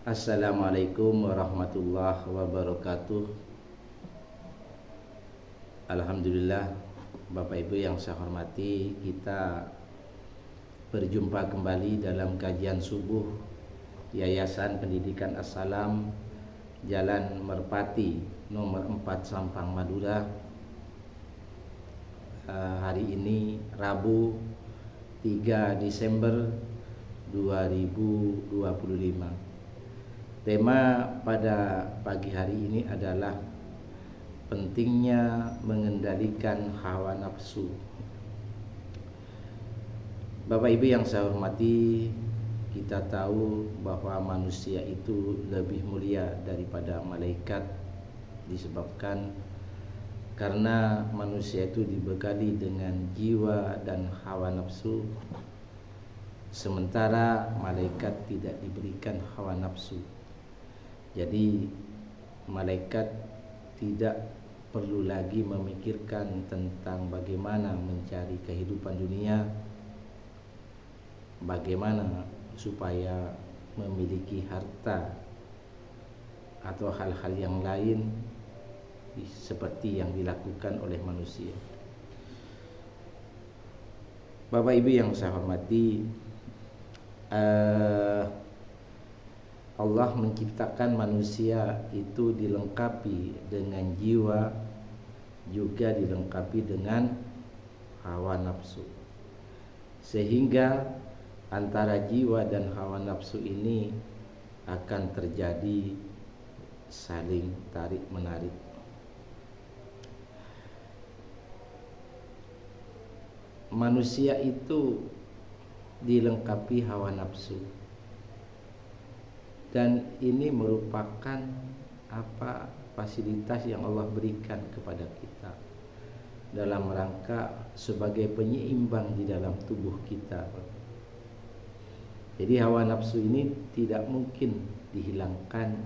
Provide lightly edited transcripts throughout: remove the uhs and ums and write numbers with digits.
Assalamualaikum warahmatullahi wabarakatuh. Alhamdulillah, Bapak Ibu yang saya hormati, kita berjumpa kembali dalam kajian subuh Yayasan Pendidikan As-Salam, Jalan Merpati nomor 4 Sampang, Madura. Hari ini Rabu 3 Desember 2025. Tema pada pagi hari ini adalah pentingnya mengendalikan hawa nafsu. Bapak Ibu yang saya hormati, kita tahu bahwa manusia itu lebih mulia daripada malaikat, disebabkan karena manusia itu dibekali dengan jiwa dan hawa nafsu, sementara malaikat tidak diberikan hawa nafsu. Jadi malaikat tidak perlu lagi memikirkan tentang bagaimana mencari kehidupan dunia, bagaimana supaya memiliki harta atau hal-hal yang lain seperti yang dilakukan oleh manusia. Bapak Ibu yang saya hormati, Allah menciptakan manusia itu dilengkapi dengan jiwa, juga dilengkapi dengan hawa nafsu, sehingga antara jiwa dan hawa nafsu ini akan terjadi saling tarik menarik. Manusia itu dilengkapi hawa nafsu, dan ini merupakan fasilitas yang Allah berikan kepada kita dalam rangka sebagai penyeimbang di dalam tubuh kita. Jadi hawa nafsu ini tidak mungkin dihilangkan,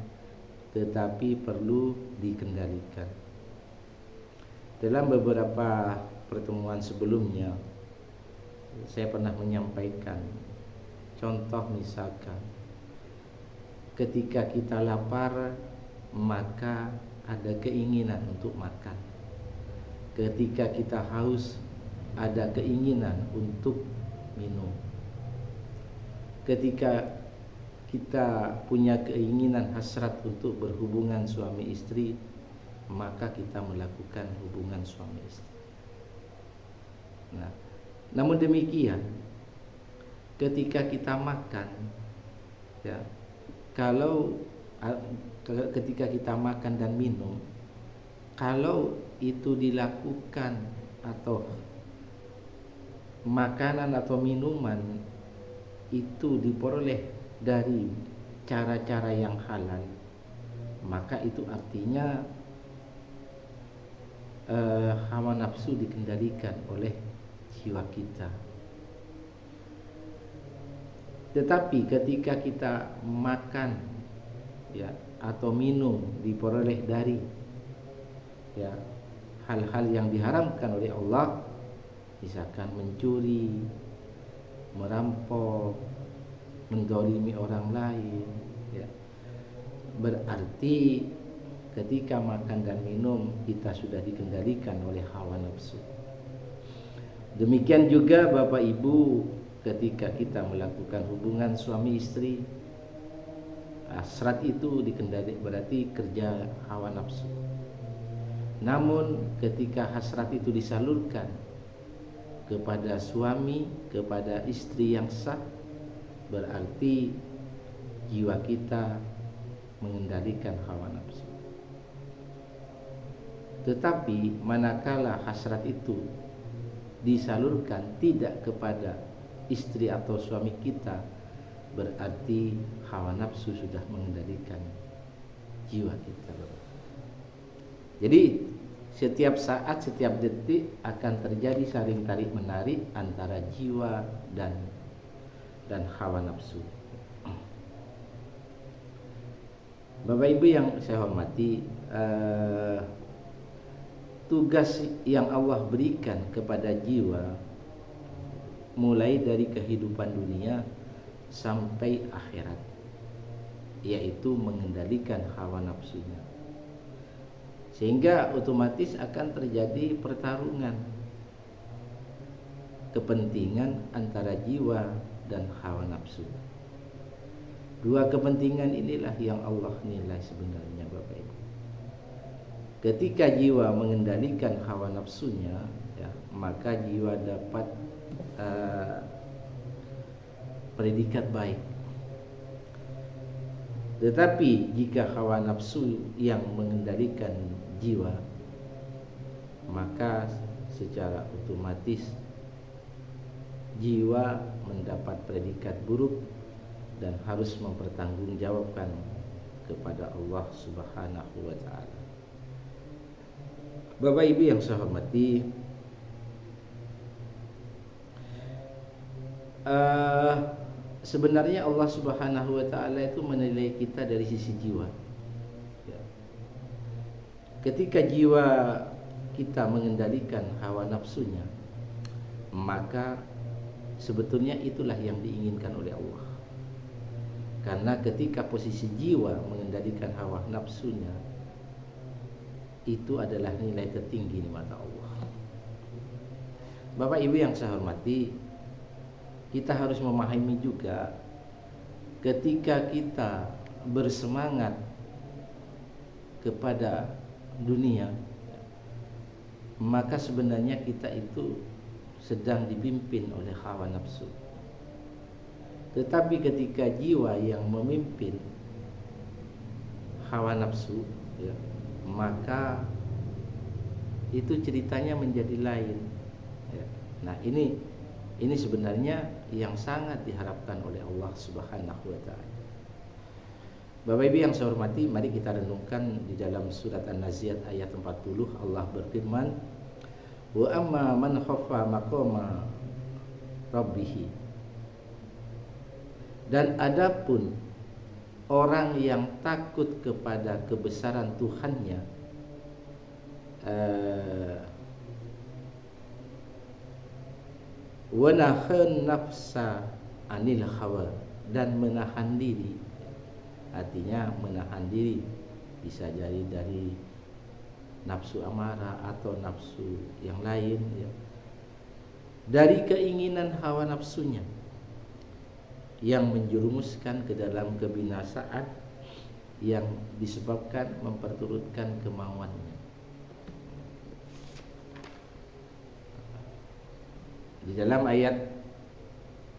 tetapi perlu dikendalikan. Dalam beberapa pertemuan sebelumnya, saya pernah menyampaikan contoh, misalkan ketika kita lapar, maka ada keinginan untuk makan. Ketika kita haus, ada keinginan untuk minum. Ketika kita punya keinginan hasrat untuk berhubungan suami istri, maka kita melakukan hubungan suami istri. Nah, namun demikian, ketika kita makan, ya, ketika kita makan dan minum, kalau itu dilakukan atau makanan atau minuman itu diperoleh dari cara-cara yang halal, maka itu artinya hawa nafsu dikendalikan oleh jiwa kita. Tetapi ketika kita makan, ya, atau minum diperoleh dari, ya, hal-hal yang diharamkan oleh Allah, misalkan mencuri, merampok, mendolimi orang lain, ya, berarti ketika makan dan minum kita sudah dikendalikan oleh hawa nafsu. Demikian juga Bapak Ibu, ketika kita melakukan hubungan suami istri, hasrat itu dikendalikan, berarti kerja hawa nafsu. Namun ketika hasrat itu disalurkan kepada suami, kepada istri yang sah, berarti jiwa kita mengendalikan hawa nafsu. Tetapi manakala hasrat itu disalurkan tidak kepada istri atau suami kita, berarti hawa nafsu sudah mengendalikan jiwa kita. Jadi setiap saat, setiap detik akan terjadi saling tarik menarik antara jiwa dan hawa nafsu. Bapak Ibu yang saya hormati, tugas yang Allah berikan kepada jiwa mulai dari kehidupan dunia sampai akhirat, yaitu mengendalikan hawa nafsunya. Sehingga otomatis akan terjadi pertarungan kepentingan antara jiwa dan hawa nafsu. Dua kepentingan inilah yang Allah nilai sebenarnya, Bapak Ibu. Ketika jiwa mengendalikan hawa nafsunya, ya, maka jiwa dapat predikat baik. Tetapi jika hawa nafsu yang mengendalikan jiwa, maka secara otomatis jiwa mendapat predikat buruk dan harus mempertanggungjawabkan kepada Allah Subhanahu wa taala. Bapak Ibu yang saya hormati, sebenarnya Allah Subhanahu wa taala itu menilai kita dari sisi jiwa. Ya. Ketika jiwa kita mengendalikan hawa nafsunya, maka sebetulnya itulah yang diinginkan oleh Allah. Karena ketika posisi jiwa mengendalikan hawa nafsunya, itu adalah nilai tertinggi di mata Allah. Bapak Ibu yang saya hormati, kita harus memahami juga ketika kita bersemangat kepada dunia, maka sebenarnya kita itu sedang dipimpin oleh hawa nafsu. Tetapi ketika jiwa yang memimpin hawa nafsu, ya, maka itu ceritanya menjadi lain. Ya. Nah, ini sebenarnya yang sangat diharapkan oleh Allah Subhanahu wa taala. Bapak Ibu yang saya hormati, mari kita renungkan di dalam surat An-Nazi'at ayat 40. Allah berfirman, "Wa amma man khafa maqama rabbih." Dan adapun orang yang takut kepada kebesaran Tuhannya, wa nahan nafsa anil hawa, dan menahan diri. Artinya menahan diri bisa jadi dari nafsu amarah atau nafsu yang lain, ya, dari keinginan hawa nafsunya yang menjerumuskan ke dalam kebinasaan yang disebabkan memperturutkan kemauannya. Di dalam ayat,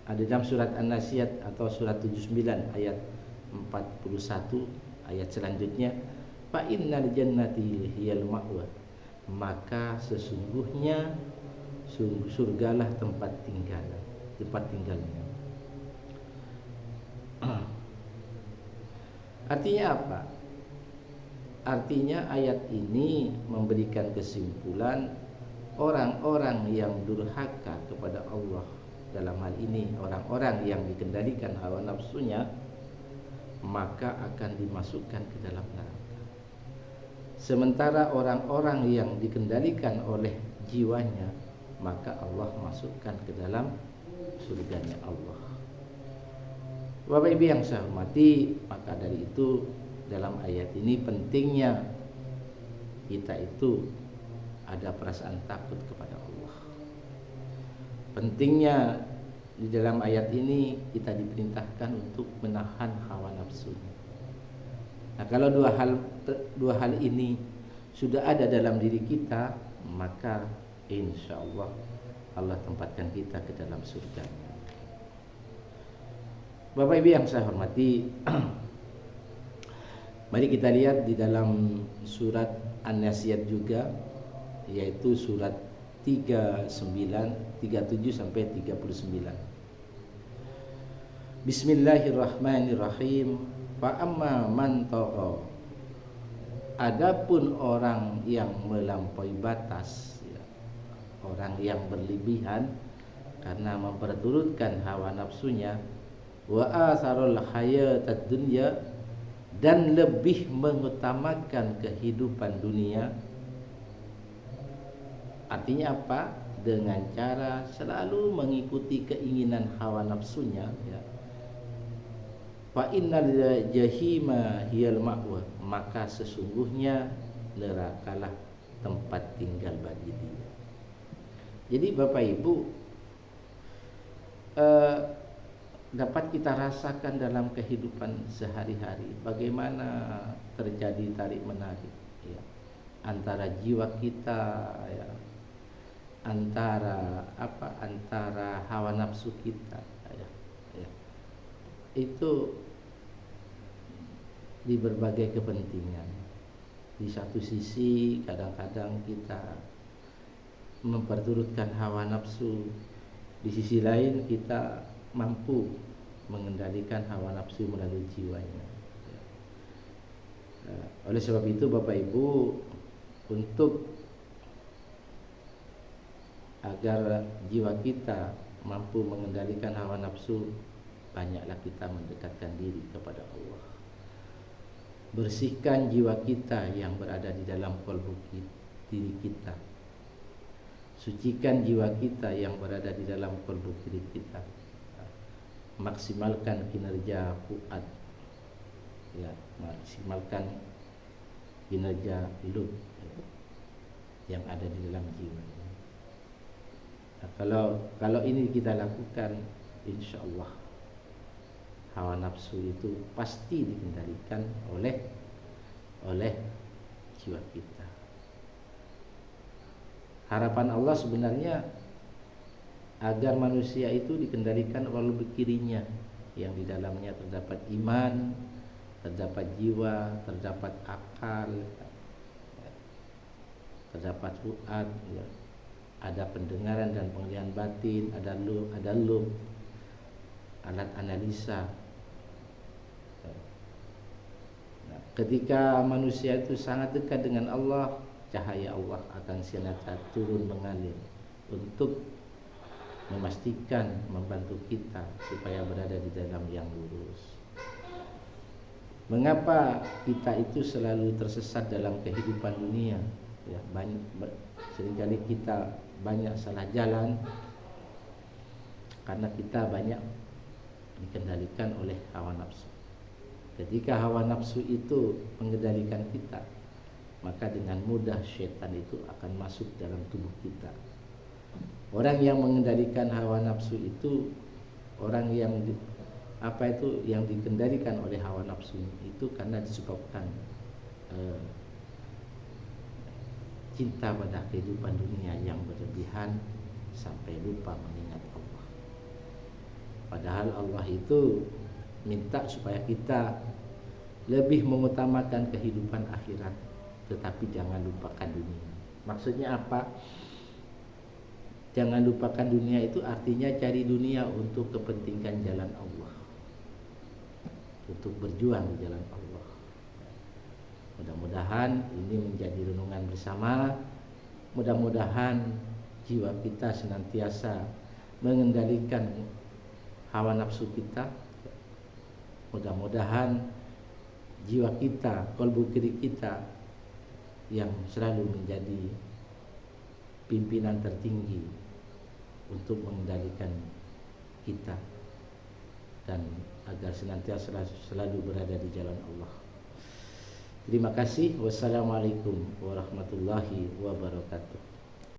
ada dalam surat An-Nazi'at atau surat 79 ayat 41, ayat selanjutnya, fa innal jannati hiyal ma'wa, maka sesungguhnya surgalah tempat tinggalnya. Artinya apa? Artinya ayat ini memberikan kesimpulan orang-orang yang durhaka kepada Allah, dalam hal ini orang-orang yang dikendalikan hawa nafsunya, maka akan dimasukkan ke dalam neraka. Sementara orang-orang yang dikendalikan oleh jiwanya, maka Allah masukkan ke dalam surganya Allah. Bapak Ibu yang saya hormati, maka dari itu dalam ayat ini pentingnya kita itu ada perasaan takut kepada Allah. Pentingnya di dalam ayat ini kita diperintahkan untuk menahan hawa nafsu. Nah, kalau dua hal ini sudah ada dalam diri kita, maka insya Allah Allah tempatkan kita ke dalam surga. Bapak Ibu yang saya hormati, mari kita lihat di dalam surat An-Nazi'at juga, yaitu surat 37 sampai 39. Bismillahirrahmanirrahim. Fa amma man tagha, adapun orang yang melampaui batas, ya, orang yang berlebihan karena memperturutkan hawa nafsunya, wa asarul hayatad dunya, dan lebih mengutamakan kehidupan dunia. Artinya apa? Dengan cara selalu mengikuti keinginan hawa nafsunya, ya. fa innal jahima hiyal ma'wa, maka sesungguhnya nerakalah tempat tinggal bagi dia. Jadi Bapak Ibu, dapat kita rasakan dalam kehidupan sehari-hari bagaimana terjadi tarik menarik ya, antara jiwa kita ya, antara hawa nafsu kita ya, ya. Itu di berbagai kepentingan. Di satu sisi kadang-kadang kita memperturutkan hawa nafsu, di sisi lain kita mampu mengendalikan hawa nafsu melalui jiwanya. Oleh sebab itu Bapak Ibu, untuk agar jiwa kita mampu mengendalikan hawa nafsu, banyaklah kita mendekatkan diri kepada Allah. Bersihkan jiwa kita yang berada di dalam kalbu diri kita. Sucikan jiwa kita yang berada di dalam kalbu diri kita. Maksimalkan kinerja fuad ya, maksimalkan kinerja lub yang ada di dalam jiwa. Nah, kalau ini kita lakukan, insya Allah hawa nafsu itu pasti dikendalikan oleh jiwa kita. Harapan Allah sebenarnya agar manusia itu dikendalikan oleh kirinya, yang di dalamnya terdapat iman, terdapat jiwa, terdapat akal, terdapat fuad ya. Ada pendengaran dan penglihatan batin, ada lub, alat analisa. Nah, ketika manusia itu sangat dekat dengan Allah, cahaya Allah akan senantiasa turun mengalir untuk memastikan, membantu kita supaya berada di dalam yang lurus. Mengapa kita itu selalu tersesat dalam kehidupan dunia? Ya, seringkali kita banyak salah jalan karena kita banyak dikendalikan oleh hawa nafsu. Ketika hawa nafsu itu mengendalikan kita, maka dengan mudah syaitan itu akan masuk dalam tubuh kita. Orang yang mengendalikan hawa nafsu itu orang yang yang dikendalikan oleh hawa nafsu itu karena disebabkan cinta pada kehidupan dunia yang berlebihan sampai lupa mengingat Allah. Padahal Allah itu minta supaya kita lebih mengutamakan kehidupan akhirat, tetapi jangan lupakan dunia. Maksudnya apa? Jangan lupakan dunia itu artinya cari dunia untuk kepentingan jalan Allah, untuk berjuang di jalan Allah. Mudah-mudahan ini menjadi renungan bersama. Mudah-mudahan jiwa kita senantiasa mengendalikan hawa nafsu kita. Mudah-mudahan jiwa kita, kalbu kiri kita yang selalu menjadi pimpinan tertinggi untuk mengendalikan kita dan agar senantiasa selalu berada di jalan Allah. Terima kasih. Wassalamualaikum warahmatullahi wabarakatuh.